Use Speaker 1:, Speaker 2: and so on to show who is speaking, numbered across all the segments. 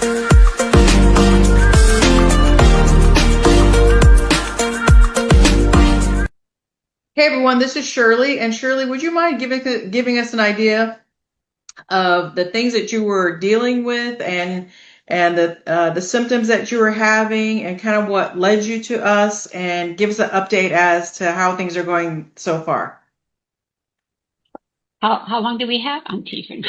Speaker 1: Hey everyone, this is Shirley. And Shirley, would you mind giving us an idea of the things that you were dealing with and the symptoms that you were having and kind of what led you to us and give us an update as to how things are going so far?
Speaker 2: How long do we have? I'm teasing.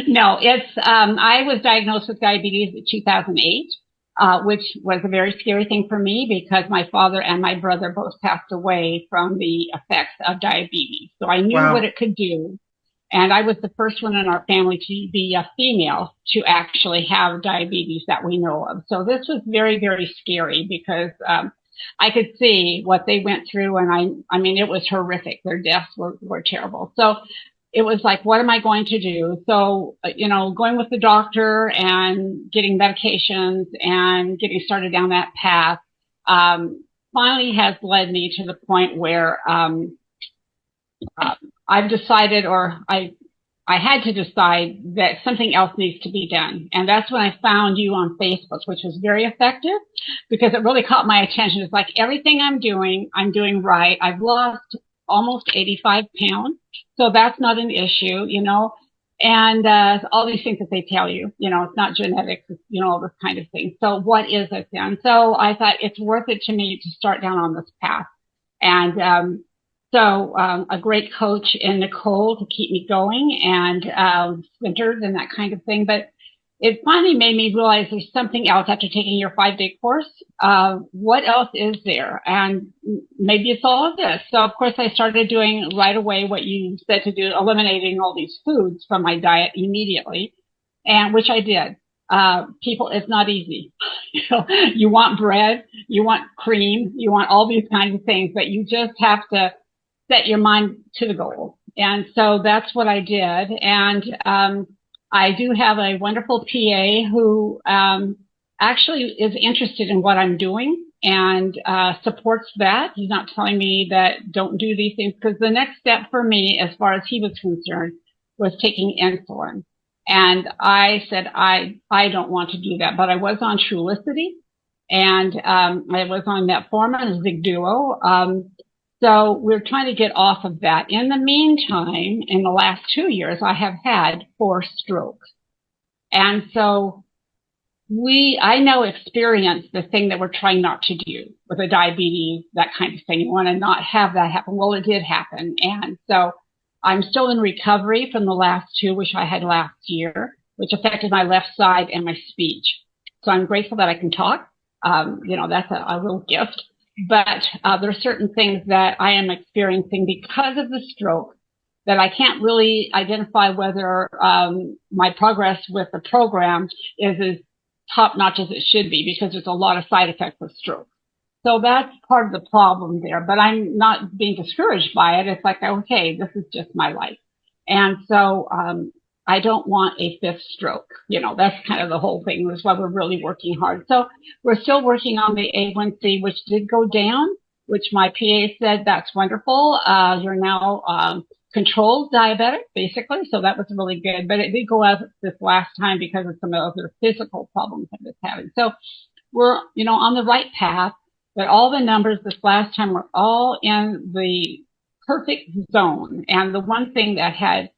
Speaker 2: No, it's I was diagnosed with diabetes in 2008, which was a very scary thing for me because my father and my brother both passed away from the effects of diabetes. So I knew what
Speaker 1: Wow.
Speaker 2: it could do. And I was the first one in our family to be a female to actually have diabetes that we know of. So this was very, very scary because I could see what they went through, and I mean, it was horrific. Their deaths were terrible. So it was like, what am I going to do? So, going with the doctor and getting medications and getting started down that path, finally has led me to the point where, I've decided, or I had to decide that something else needs to be done. And that's when I found you on Facebook, which was very effective because it really caught my attention. It's like everything I'm doing right. I've lost almost 85 pounds. So that's not an issue, and, all these things that they tell you, it's not genetics, it's, all this kind of thing. So what is it then? So I thought it's worth it to me to start down on this path. And, a great coach in Nicole to keep me going and centered and that kind of thing. But it finally made me realize there's something else after taking your 5-day course. What else is there? And maybe it's all of this. So of course I started doing right away what you said to do, eliminating all these foods from my diet immediately, and which I did. People, it's not easy. You want bread, you want cream, you want all these kinds of things, but you just have to set your mind to the goal. And so that's what I did. And I do have a wonderful PA who actually is interested in what I'm doing and supports that. He's not telling me that don't do these things, because the next step for me, as far as he was concerned, was taking insulin. And I said, I don't want to do that, but I was on Trulicity and I was on metformin and Zigduo. So we're trying to get off of that. In the meantime, in the last 2 years, I have had 4 strokes. And so I now experience the thing that we're trying not to do with the diabetes, that kind of thing. You want to not have that happen. Well, it did happen. And so I'm still in recovery from the last 2, which I had last year, which affected my left side and my speech. So I'm grateful that I can talk. That's a real gift. But there are certain things that I am experiencing because of the stroke that I can't really identify whether my progress with the program is as top notch as it should be, because there's a lot of side effects of stroke. So that's part of the problem there. But I'm not being discouraged by it. It's like, okay, this is just my life. And so I don't want a 5th stroke. That's kind of the whole thing. That's why we're really working hard. So we're still working on the A1C, which did go down, which my PA said, that's wonderful. You're now controlled diabetic, basically. So that was really good. But it did go up this last time because of some other physical problems I was having. So we're, on the right path. But all the numbers this last time were all in the perfect zone. And the one thing that had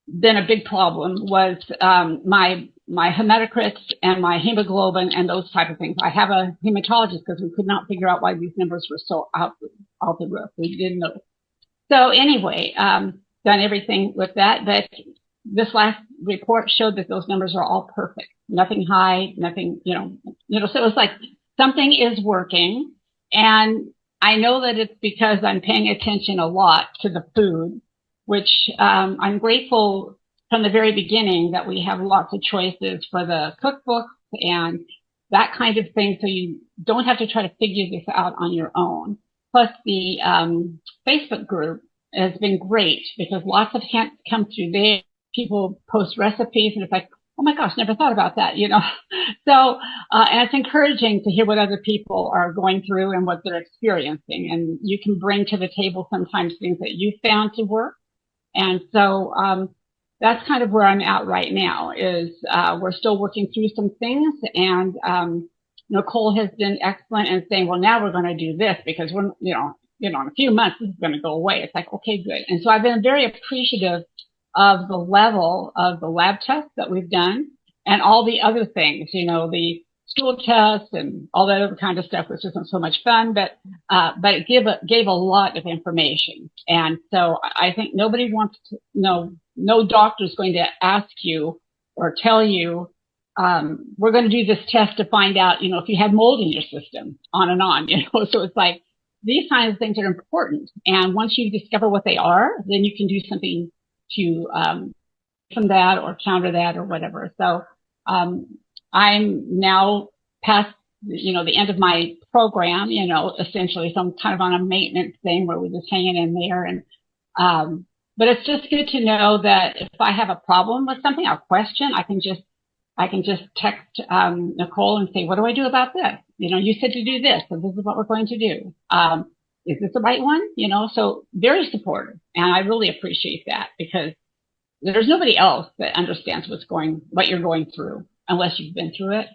Speaker 2: been a big problem was my hematocrits and my hemoglobin and those type of things. I have a hematologist because we could not figure out why these numbers were so out the roof. We didn't know. So anyway, done everything with that. But this last report showed that those numbers are all perfect. Nothing high, nothing, so it was like something is working. And I know that it's because I'm paying attention a lot to the food, which I'm grateful from the very beginning that we have lots of choices for the cookbooks and that kind of thing, so you don't have to try to figure this out on your own. Plus, the Facebook group has been great because lots of hints come through there. People post recipes, and it's like, oh my gosh, never thought about that, So, and it's encouraging to hear what other people are going through and what they're experiencing. And you can bring to the table sometimes things that you found to work. And so, that's kind of where I'm at right now is, we're still working through some things and, Nicole has been excellent in saying, well, now we're going to do this because we're, in a few months, this is going to go away. It's like, okay, good. And so I've been very appreciative of the level of the lab tests that we've done and all the other things, the stool tests and all that other kind of stuff, which isn't so much fun, but it gave a lot of information. And so I think nobody wants to know, no doctor is going to ask you or tell you, we're going to do this test to find out, if you had mold in your system, on and on, So it's like these kinds of things are important. And once you discover what they are, then you can do something to from that or counter that or whatever. So I'm now past, the end of my program, essentially. So I'm kind of on a maintenance thing where we're just hanging in there. And but it's just good to know that if I have a problem with something, I'll question. I can just text Nicole and say, what do I do about this? You said to do this, so this is what we're going to do. Is this the right one? So very supportive. And I really appreciate that because there's nobody else that understands what you're going through unless you've been through it.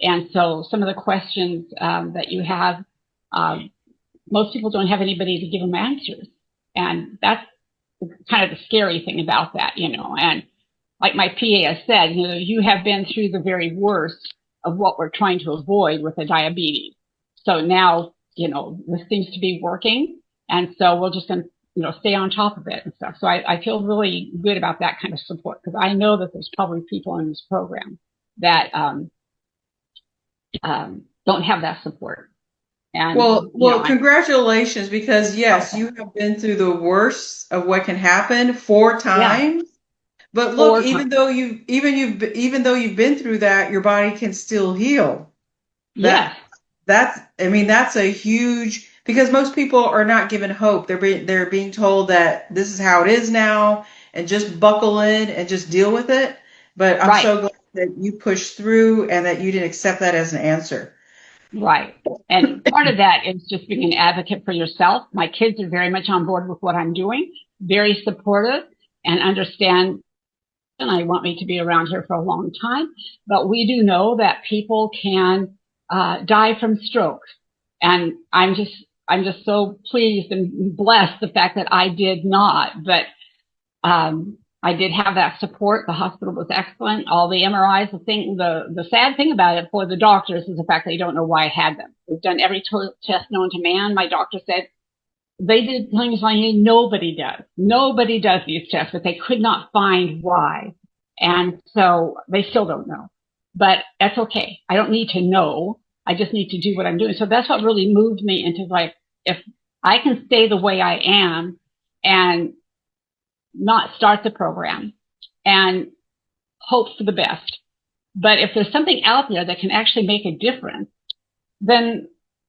Speaker 2: And so some of the questions that you have, most people don't have anybody to give them answers. And that's kind of the scary thing about that, and like my PA has said, you have been through the very worst of what we're trying to avoid with the diabetes. So now, this seems to be working. And so we're just going to, stay on top of it and stuff. So I feel really good about that kind of support because I know that there's probably people in this program that don't have that support. And,
Speaker 1: Well, congratulations, because yes,
Speaker 2: okay.
Speaker 1: you have been through the worst of what can happen 4 times.
Speaker 2: Yeah,
Speaker 1: But look,
Speaker 2: 4 times.
Speaker 1: even though you've been through that, your body can still heal. That
Speaker 2: Yes,
Speaker 1: that's a huge, because most people are not given hope. They're being told that this is how it is now and just buckle in and just deal with it. But I'm
Speaker 2: right.
Speaker 1: so glad that you pushed through and that you didn't accept that as an answer.
Speaker 2: Right. And part of that is just being an advocate for yourself. My kids are very much on board with what I'm doing, very supportive and understand. And I want me to be around here for a long time. But we do know that people can die from strokes. And I'm just so pleased and blessed the fact that I did not. But I did have that support. The hospital was excellent. All the MRIs, the sad thing about it for the doctors is the fact they don't know why I had them. We've done every test known to man. My doctor said they did things like nobody does. Nobody does these tests, but they could not find why. And so they still don't know. But that's okay. I don't need to know. I just need to do what I'm doing. So that's what really moved me into like, if I can stay the way I am and not start the program and hope for the best. But if there's something out there that can actually make a difference, then,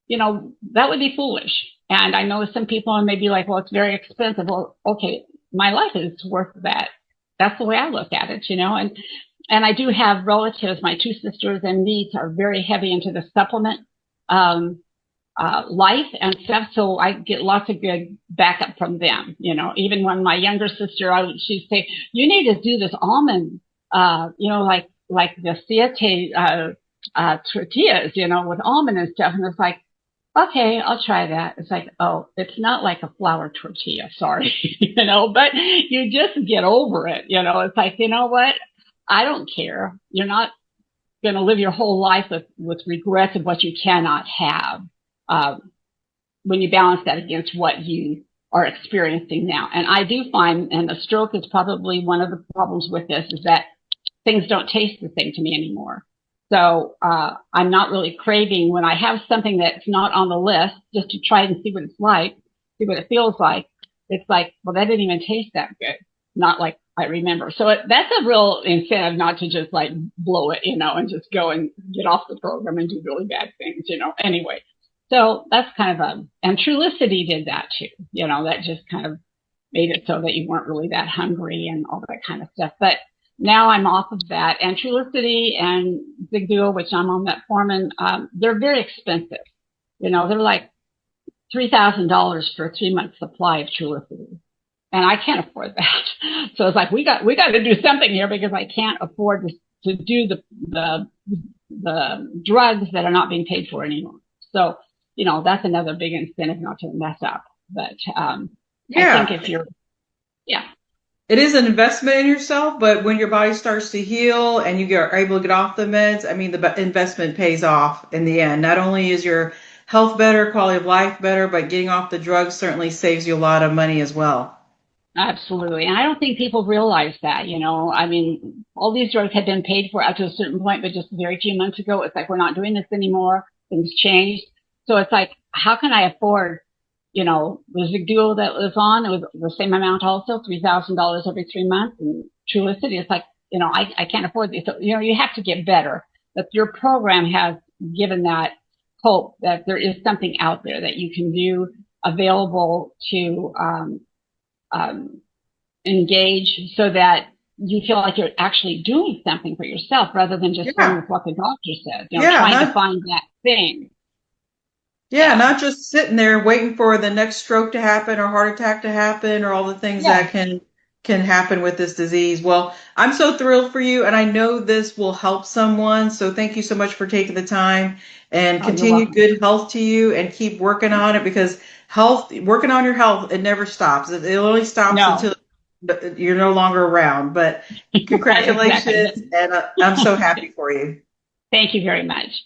Speaker 2: that would be foolish. And I know some people may be like, well, it's very expensive. Well, okay, my life is worth that. That's the way I look at it, and I do have relatives. My two sisters and niece are very heavy into the supplement, um, life and stuff. So I get lots of good backup from them. Even when my younger sister, she'd say, you need to do this almond, like the siete, tortillas, with almond and stuff. And it's like, okay, I'll try that. It's like, oh, it's not like a flour tortilla. Sorry, but you just get over it. It's like, you know what? I don't care. You're not going to live your whole life with regrets of what you cannot have, um, when you balance that against what you are experiencing now. And I do find, and a stroke is probably one of the problems with this, is that things don't taste the same to me anymore. So I'm not really craving when I have something that's not on the list just to try and see what it's like, see what it feels like. It's like, well, that didn't even taste that good. Not like I remember. So that's a real incentive not to just like blow it, and just go and get off the program and do really bad things, Anyway, so that's kind of and Trulicity did that too. That just kind of made it so that you weren't really that hungry and all that kind of stuff. But now I'm off of that. And Trulicity and Zig Duo, which I'm on metformin, they're very expensive. They're like $3,000 for a 3-month supply of Trulicity. and I can't afford that. So it's like, we got to do something here because I can't afford to do the drugs that are not being paid for anymore. So, that's another big incentive not to mess up. But, I think
Speaker 1: Yeah.
Speaker 2: if you're, yeah,
Speaker 1: It is an investment in yourself, but when your body starts to heal and are able to get off the meds, I mean, the investment pays off in the end. Not only is your health better, quality of life better, but getting off the drugs certainly saves you a lot of money as well.
Speaker 2: absolutely. And I don't think people realize that. I mean, all these drugs had been paid for up to a certain point, but just very few months ago, it's like, we're not doing this anymore. Things changed. So it's like, how can I afford, the Zigduo that was on, it was the same amount also, $3,000 every 3 months. And Trulicity, it's like, I can't afford this. So, you have to get better. But your program has given that hope that there is something out there that you can do available to, um, engage so that you feel like you're actually doing something for yourself rather than just going
Speaker 1: Yeah.
Speaker 2: with what the doctor says,
Speaker 1: Yeah.
Speaker 2: trying to find that thing.
Speaker 1: Yeah,
Speaker 2: Yeah.
Speaker 1: not just sitting there waiting for the next stroke to happen or heart attack to happen or all the things that
Speaker 2: Yeah.
Speaker 1: can happen with this disease. Well, I'm so thrilled for you and I know this will help someone. So thank you so much for taking the time and
Speaker 2: Oh, you're
Speaker 1: continued
Speaker 2: welcome.
Speaker 1: good health to you and keep working on it because working on your health, it never stops. It only stops
Speaker 2: No.
Speaker 1: until you're no longer around. But
Speaker 2: Right. Exactly.
Speaker 1: congratulations and I'm so happy for you.
Speaker 2: Thank you very much.